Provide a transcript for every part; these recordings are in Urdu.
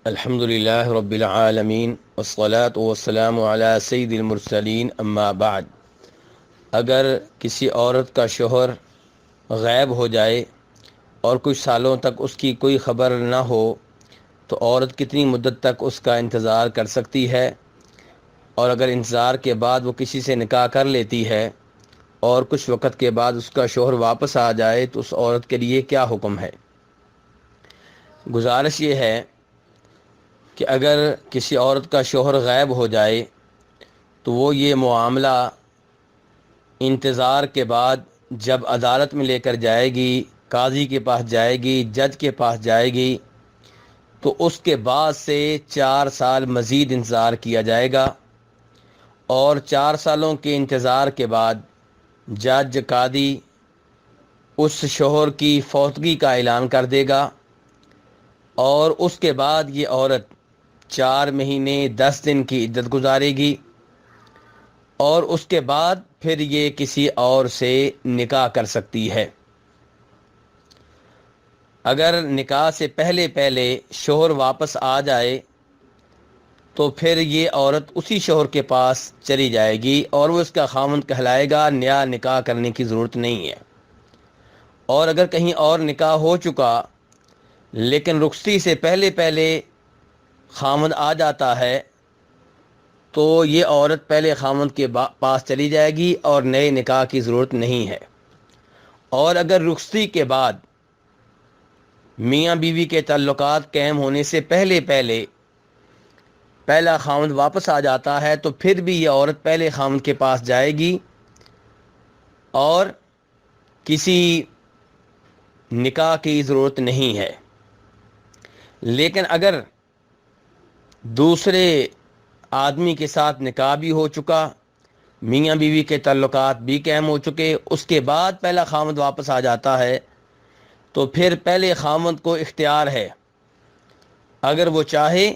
الحمد للہ رب العالمین والصلاة والسلام علی سید المرسلین اما بعد۔ اگر کسی عورت کا شوہر غائب ہو جائے اور کچھ سالوں تک اس کی کوئی خبر نہ ہو تو عورت کتنی مدت تک اس کا انتظار کر سکتی ہے؟ اور اگر انتظار کے بعد وہ کسی سے نکاح کر لیتی ہے اور کچھ وقت کے بعد اس کا شوہر واپس آ جائے تو اس عورت کے لیے کیا حکم ہے؟ گزارش یہ ہے کہ اگر کسی عورت کا شوہر غائب ہو جائے تو وہ یہ معاملہ انتظار کے بعد جب عدالت میں لے کر جائے گی، قاضی کے پاس جائے گی، جج کے پاس جائے گی، تو اس کے بعد سے 4 سال مزید انتظار کیا جائے گا، اور 4 سالوں کے انتظار کے بعد جج قاضی اس شوہر کی فوتگی کا اعلان کر دے گا، اور اس کے بعد یہ عورت 4 مہینے 10 دن کی عدت گزارے گی، اور اس کے بعد پھر یہ کسی اور سے نکاح کر سکتی ہے۔ اگر نکاح سے پہلے شوہر واپس آ جائے تو پھر یہ عورت اسی شوہر کے پاس چلی جائے گی اور وہ اس کا خاوند کہلائے گا، نیا نکاح کرنے کی ضرورت نہیں ہے۔ اور اگر کہیں اور نکاح ہو چکا لیکن رخصتی سے پہلے خاوند آ جاتا ہے تو یہ عورت پہلے خاوند کے پاس چلی جائے گی اور نئے نکاح کی ضرورت نہیں ہے۔ اور اگر رخصتی کے بعد میاں بیوی کے تعلقات قائم ہونے سے پہلے پہلا خاوند واپس آ جاتا ہے تو پھر بھی یہ عورت پہلے خاوند کے پاس جائے گی اور کسی نکاح کی ضرورت نہیں ہے۔ لیکن اگر دوسرے آدمی کے ساتھ نکاح بھی ہو چکا، میاں بیوی کے تعلقات بھی قائم ہو چکے، اس کے بعد پہلا خاوند واپس آ جاتا ہے تو پھر پہلے خاوند کو اختیار ہے، اگر وہ چاہے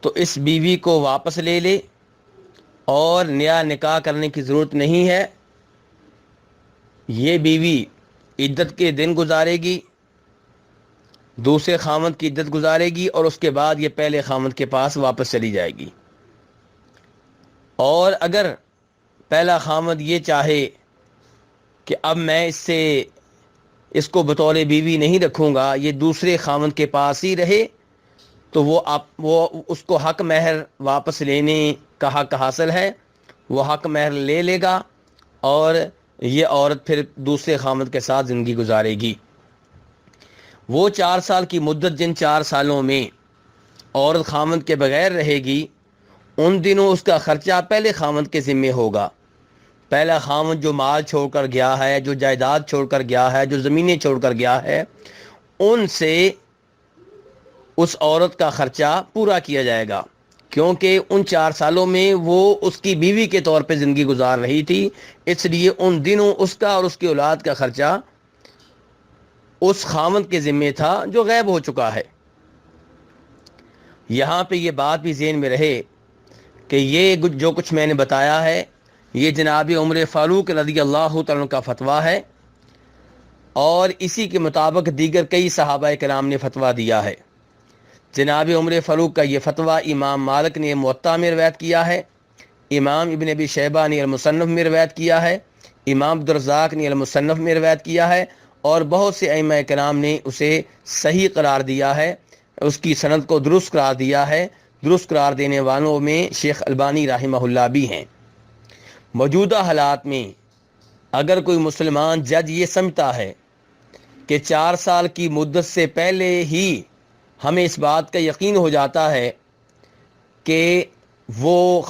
تو اس بیوی کو واپس لے لے اور نیا نکاح کرنے کی ضرورت نہیں ہے۔ یہ بیوی عدت کے دن گزارے گی، دوسرے خاوند کی عدت گزارے گی، اور اس کے بعد یہ پہلے خاوند کے پاس واپس چلی جائے گی۔ اور اگر پہلا خاوند یہ چاہے کہ اب میں اس کو بطور بیوی نہیں رکھوں گا، یہ دوسرے خاوند کے پاس ہی رہے، تو وہ اس کو حق مہر واپس لینے کا حق حاصل ہے، وہ حق مہر لے لے گا اور یہ عورت پھر دوسرے خاوند کے ساتھ زندگی گزارے گی۔ وہ 4 سال کی مدت جن 4 سالوں میں عورت خاوند کے بغیر رہے گی، ان دنوں اس کا خرچہ پہلے خاوند کے ذمے ہوگا۔ پہلا خاوند جو مال چھوڑ کر گیا ہے، جو جائیداد چھوڑ کر گیا ہے، جو زمینیں چھوڑ کر گیا ہے، ان سے اس عورت کا خرچہ پورا کیا جائے گا، کیونکہ ان 4 سالوں میں وہ اس کی بیوی کے طور پہ زندگی گزار رہی تھی، اس لیے ان دنوں اس کا اور اس کی اولاد کا خرچہ اس خاوند کے ذمے تھا جو غائب ہو چکا ہے۔ یہاں پہ یہ بات بھی ذہن میں رہے کہ یہ جو کچھ میں نے بتایا ہے یہ جناب عمر فاروق رضی اللہ تعالیٰ کا فتویٰ ہے، اور اسی کے مطابق دیگر کئی صحابہ کرام نے فتویٰ دیا ہے۔ جناب عمر فاروق کا یہ فتویٰ امام مالک نے موطا میں روایت کیا ہے، امام ابن ابی شیبہ نے المصنف میں روایت کیا ہے، امام عبدالرزاق نے المصنف میں روایت کیا ہے، اور بہت سے ائمہ کرام نے اسے صحیح قرار دیا ہے، اس کی سند کو درست قرار دیا ہے۔ درست قرار دینے والوں میں شیخ البانی رحمہ اللہ بھی ہیں۔ موجودہ حالات میں اگر کوئی مسلمان جج یہ سمجھتا ہے کہ 4 سال کی مدت سے پہلے ہی ہمیں اس بات کا یقین ہو جاتا ہے کہ وہ